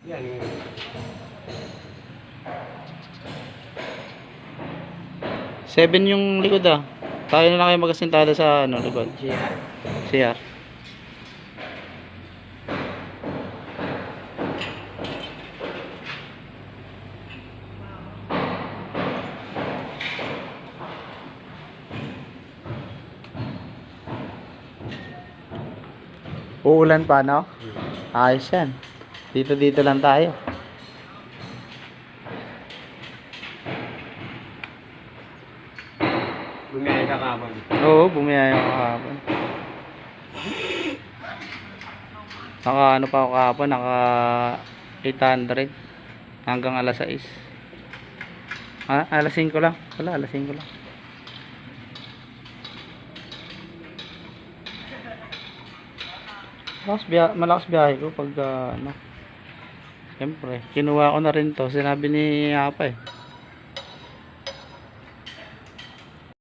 Yan. 7 yung likod ah. Tayo na lang kayo magasintada sa ano, likod. Siya. CR. Uulan pa, no? Ayos yan. Dito lang tayo. Bumiyay ka kapon. Oo, bumiyaya ako kahapon. Naka ano pa ako kahapon, naka 800 hanggang alas 6. Ah, alas 5 lang. Wala, alas 5 lang. Malakas biyahe ko pag ano. Siyempre, kinuha ko na rin to. Sinabi ni Apa eh.